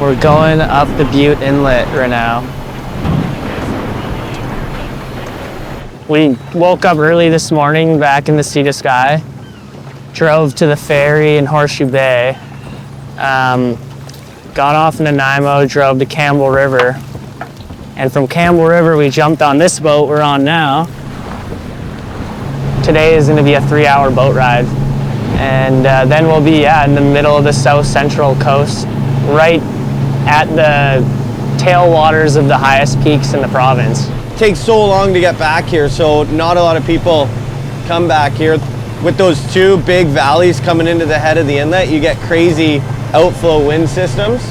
We're going up the Bute Inlet right now. We woke up early this morning back in the Sea to Sky, drove to the ferry in Horseshoe Bay, got off in Nanaimo, drove to Campbell River, and from Campbell River we jumped on this boat we're on now. Today is going to be a 3-hour boat ride, and then we'll be in the middle of the south central coast, right at the tailwaters of the highest peaks in the province. It takes so long to get back here, so not a lot of people come back here. With those two big valleys coming into the head of the inlet, you get crazy outflow wind systems.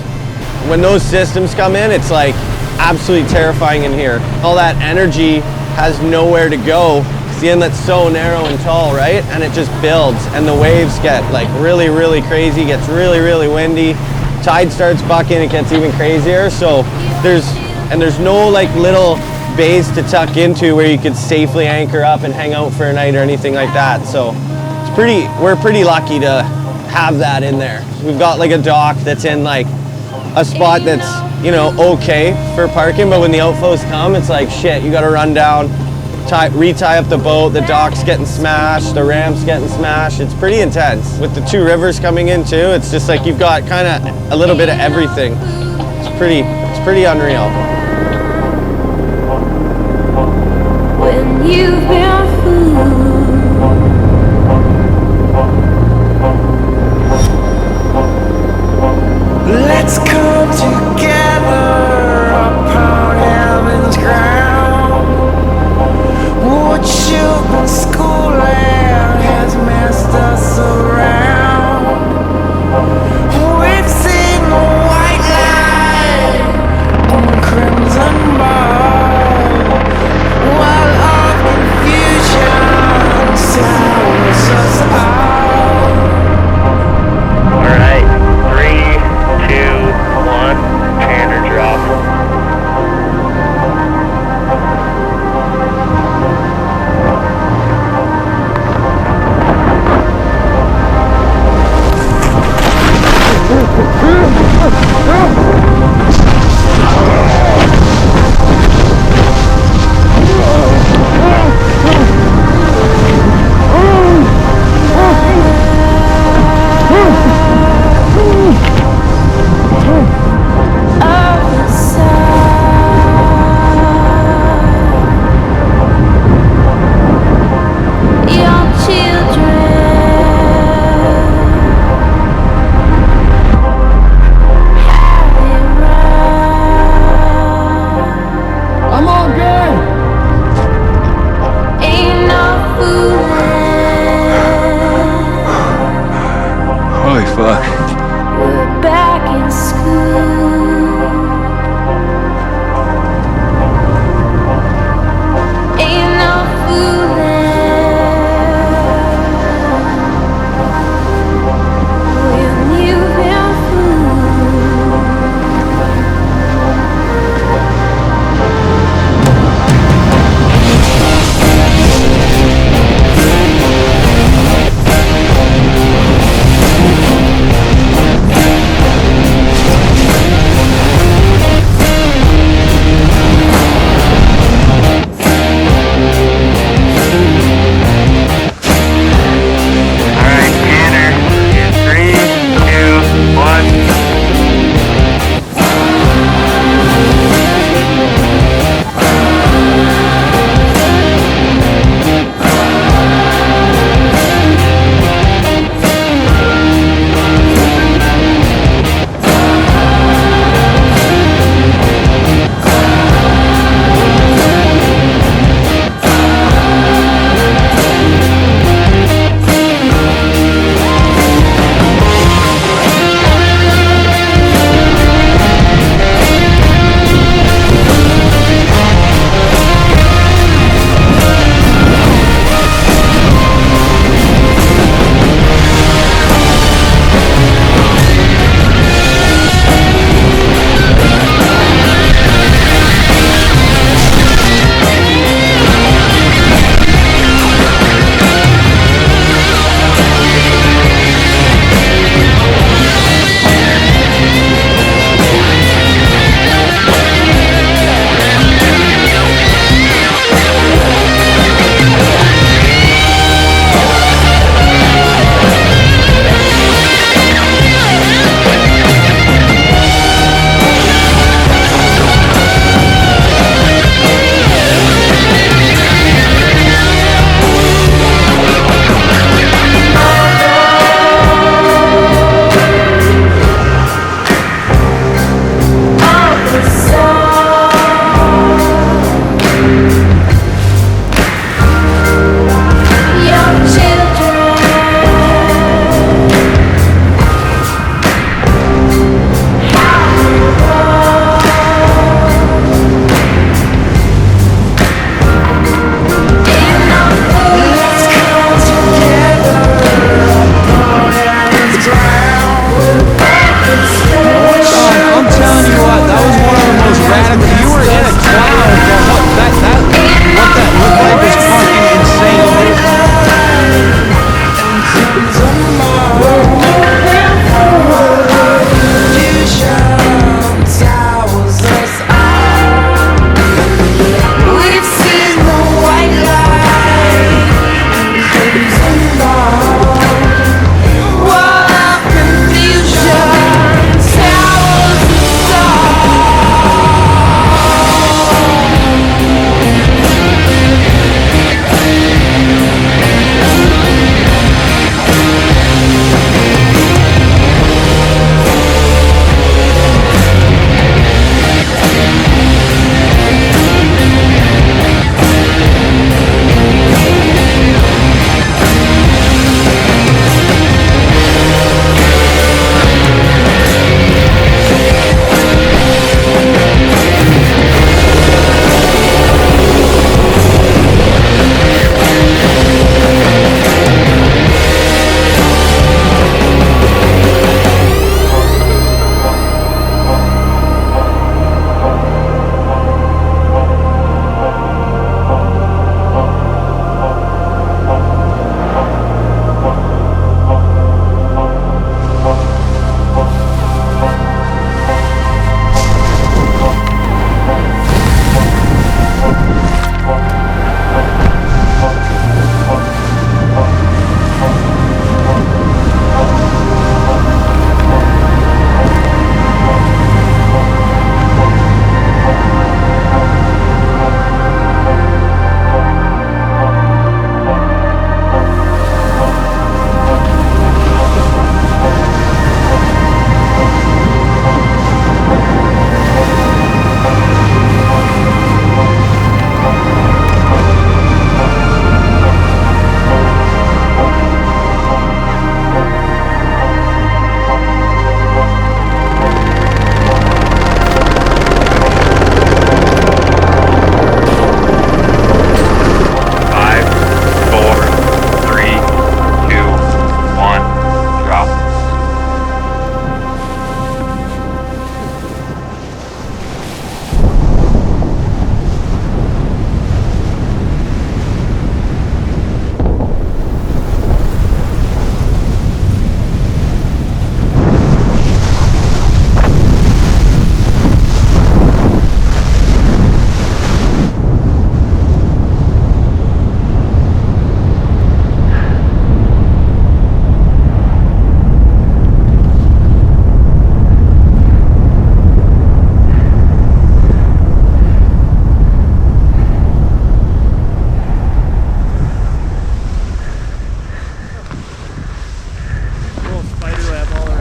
When those systems come in, it's like absolutely terrifying in here. All that energy has nowhere to go because the inlet's so narrow and tall, right? And it just builds, and the waves get like really, really crazy, gets really, really windy. Tide starts bucking, it gets even crazier. So there's no like little bays to tuck into where you could safely anchor up and hang out for a night or anything like that. So we're pretty lucky to have that in there. We've got like a dock that's in like a spot that's, you know, okay for parking, but when the outflows come, it's like shit, you gotta run down, retie up the boat, the dock's getting smashed, the ramp's getting smashed. It's pretty intense. With the two rivers coming in too, it's just like you've got kind of a little bit of everything. It's pretty unreal. When you've been fooled, let's come together upon heaven's ground. What children schooling has messed us around. We've seen the white light on the crimson ball, while our confusion sounds us out. All right, 3, 2, 1, tanner drop.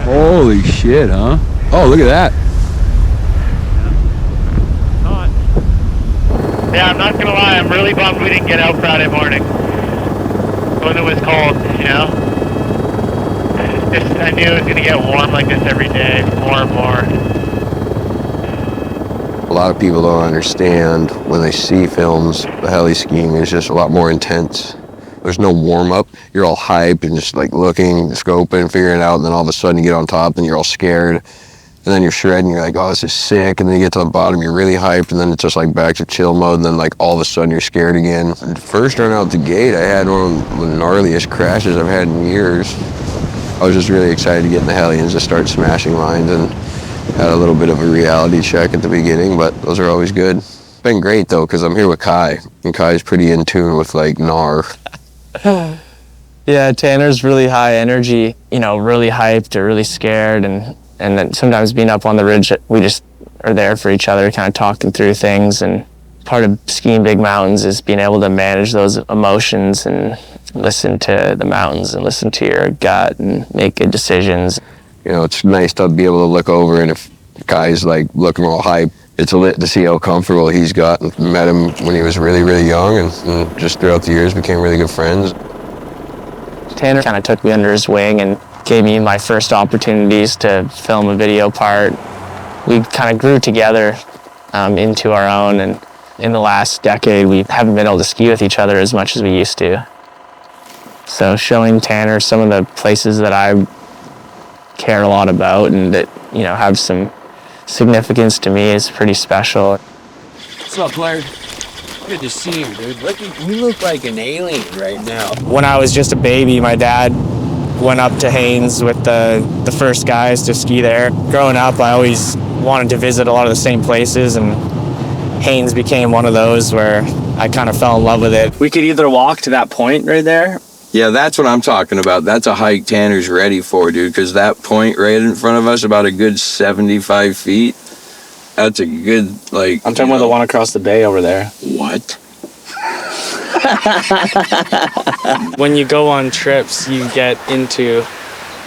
Holy shit, huh? Oh, look at that. Yeah, I'm not gonna lie, I'm really bummed we didn't get out Friday morning when it was cold, you know? Just, I knew it was gonna get warm like this every day, more and more. A lot of people don't understand when they see films, the heli skiing is just a lot more intense. There's no warm-up. You're all hyped and just like looking, scoping, figuring it out, and then all of a sudden you get on top and you're all scared. And then you're shredding, you're like, oh, this is sick. And then you get to the bottom, you're really hyped, and then it's just like back to chill mode, and then like all of a sudden you're scared again. First run out the gate, I had one of the gnarliest crashes I've had in years. I was just really excited to get in the heli and just start smashing lines, and had a little bit of a reality check at the beginning, but those are always good. It's been great though, because I'm here with Kai, and Kai's pretty in tune with like gnar. Yeah, Tanner's really high energy, you know, really hyped or really scared, and then sometimes being up on the ridge, we just are there for each other, kind of talking through things. And part of skiing big mountains is being able to manage those emotions and listen to the mountains and listen to your gut and make good decisions. You know, it's nice to be able to look over, and if Kai's like looking all hyped, it's lit to see how comfortable he's got. Met him when he was really, really young, and just throughout the years became really good friends. Tanner kind of took me under his wing and gave me my first opportunities to film a video part. We kind of grew together into our own, and in the last decade we haven't been able to ski with each other as much as we used to. So showing Tanner some of the places that I care a lot about and that, you know, have some significance to me is pretty special. What's up, Blair? Good to see you, dude. You look like an alien right now. When I was just a baby, my dad went up to Haines with the first guys to ski there. Growing up, I always wanted to visit a lot of the same places, and Haines became one of those where I kind of fell in love with it. We could either walk to that point right there. Yeah, that's what I'm talking about. That's a hike Tanner's ready for, dude, because that point right in front of us, about a good 75 feet, that's a good, like... I'm talking about the one across the bay over there. What? When you go on trips, you get into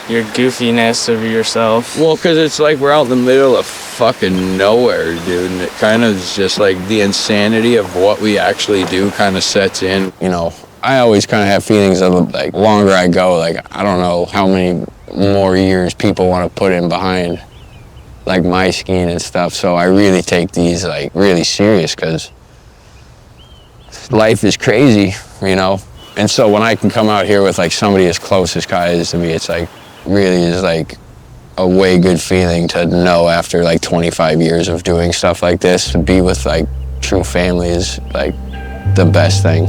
your goofiness of yourself. Well, because it's like we're out in the middle of fucking nowhere, dude, and it kind of is just like the insanity of what we actually do kind of sets in. You know, I always kind of have feelings of like, longer I go, like, I don't know how many more years people want to put in behind like my skiing and stuff. So I really take these like really serious, because life is crazy, you know? And so when I can come out here with like somebody as close as Kai is to me, it's like really is like a way good feeling to know after like 25 years of doing stuff like this, to be with like true family is like the best thing.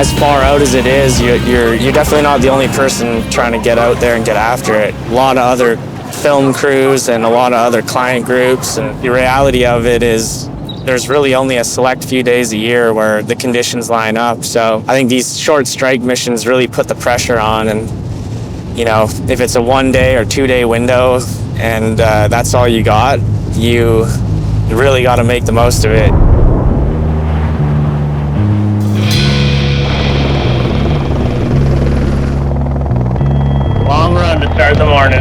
as far out as it is, you're definitely not the only person trying to get out there and get after it. A lot of other film crews and a lot of other client groups, and the reality of it is there's really only a select few days a year where the conditions line up. So I think these short strike missions really put the pressure on, and you know, if it's a 1 day or 2 day window and that's all you got, you really got to make the most of it. Long run to start the morning.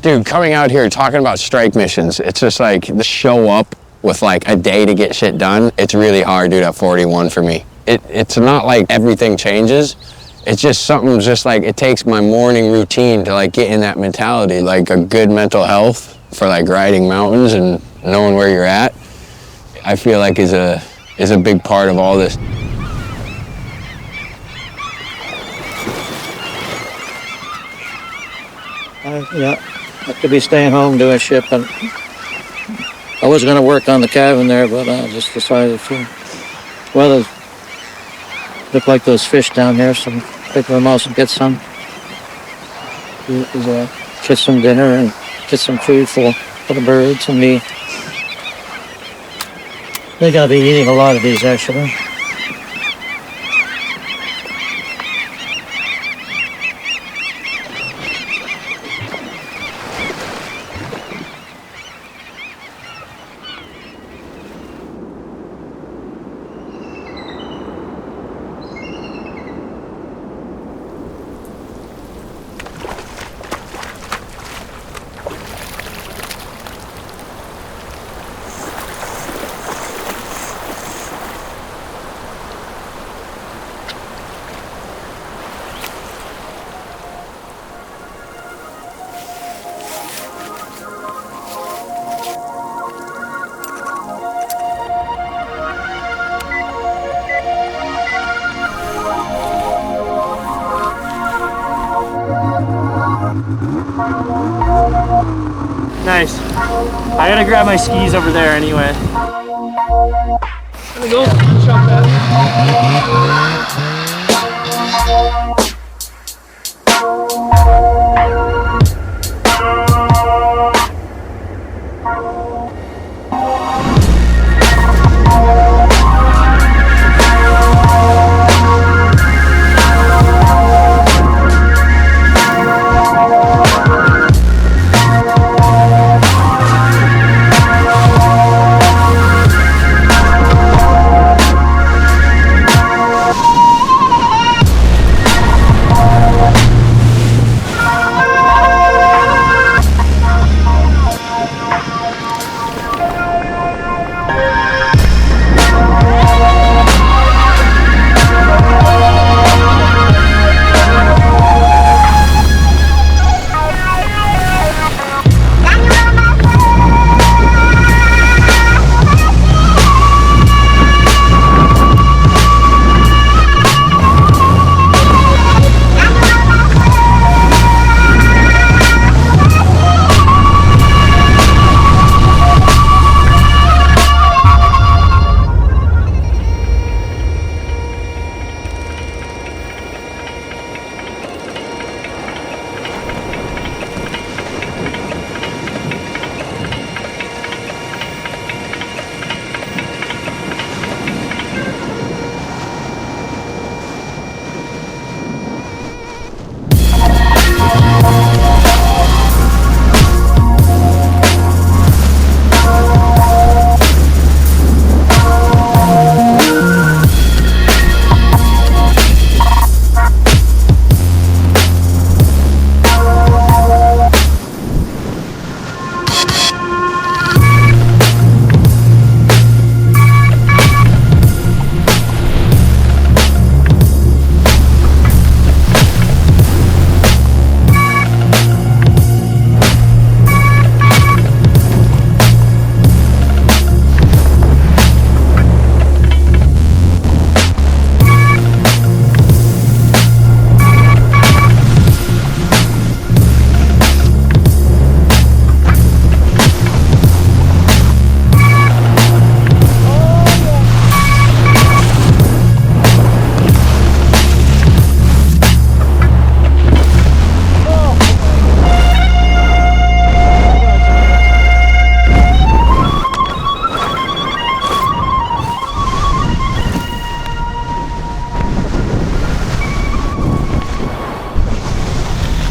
Dude, coming out here talking about strike missions, it's just like the show up with like a day to get shit done. It's really hard, dude, at 41 for me. It's not like everything changes. It's just something just like it takes my morning routine to like get in that mentality, like a good mental health for like riding mountains and knowing where you're at. I feel like is a big part of all this. Yeah, I could be staying home doing shipping. I was going to work on the cabin there, but I just decided to. Well, look like those fish down there, so pick them out and get some. Get some dinner and get some food for the birds and me. They gotta be eating a lot of these actually. Nice. I gotta grab my skis over there anyway. There we go. Shop that.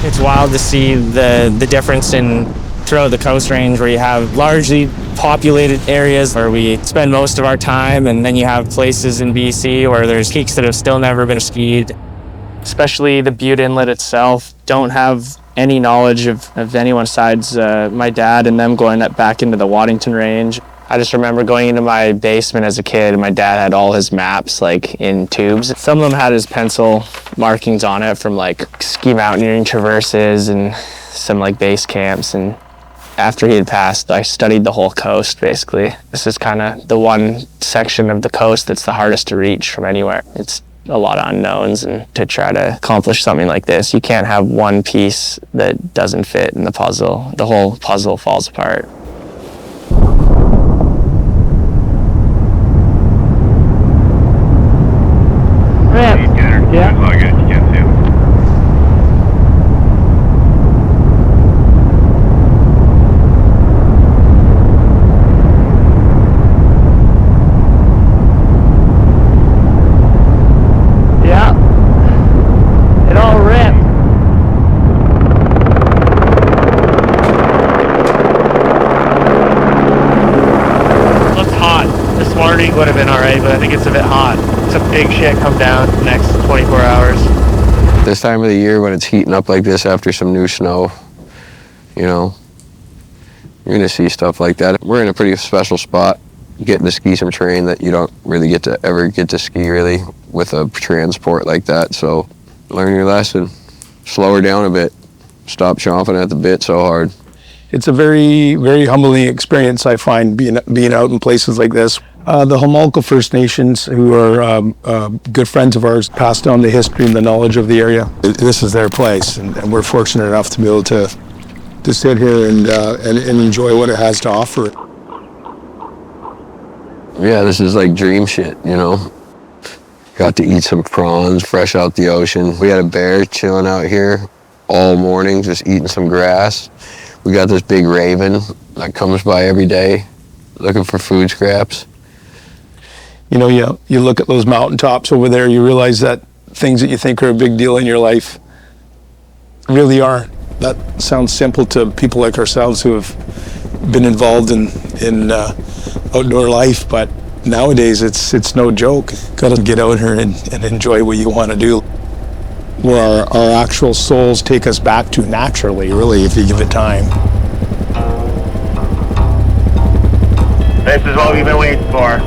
It's wild to see the difference in throughout the Coast Range, where you have largely populated areas where we spend most of our time, and then you have places in BC where there's peaks that have still never been skied. especially the Bute Inlet itself. Don't have any knowledge of anyone besides my dad and them going back into the Waddington Range. I just remember going into my basement as a kid and my dad had all his maps like in tubes. Some of them had his pencil markings on it from like ski mountaineering traverses and some like base camps. And after he had passed, I studied the whole coast basically. This is kind of the one section of the coast that's the hardest to reach from anywhere. It's a lot of unknowns, and to try to accomplish something like this, you can't have one piece that doesn't fit in the puzzle. The whole puzzle falls apart. Yeah. It all ripped. Looks hot. This morning would have been alright, but I think it's a bit hot. Some big shit come down the next 24 hours. This time of the year when it's heating up like this after some new snow, you know, you're gonna see stuff like that. We're in a pretty special spot, getting to ski some terrain that you don't really ever get to ski really with a transport like that. So learn your lesson, slow her down a bit, stop chomping at the bit so hard. It's a very, very humbling experience, I find, being out in places like this. The Homathko First Nations, who are good friends of ours, passed down the history and the knowledge of the area. This is their place, and we're fortunate enough to be able to sit here and enjoy what it has to offer. Yeah, this is like dream shit, you know. Got to eat some prawns fresh out the ocean. We had a bear chilling out here all morning, just eating some grass. We got this big raven that comes by every day looking for food scraps. You know, you look at those mountaintops over there, you realize that things that you think are a big deal in your life really aren't. That sounds simple to people like ourselves who have been involved in outdoor life, but nowadays it's no joke. Got to get out here and enjoy what you want to do, where our actual souls take us back to naturally, really, if you give it time. This is what we've been waiting for.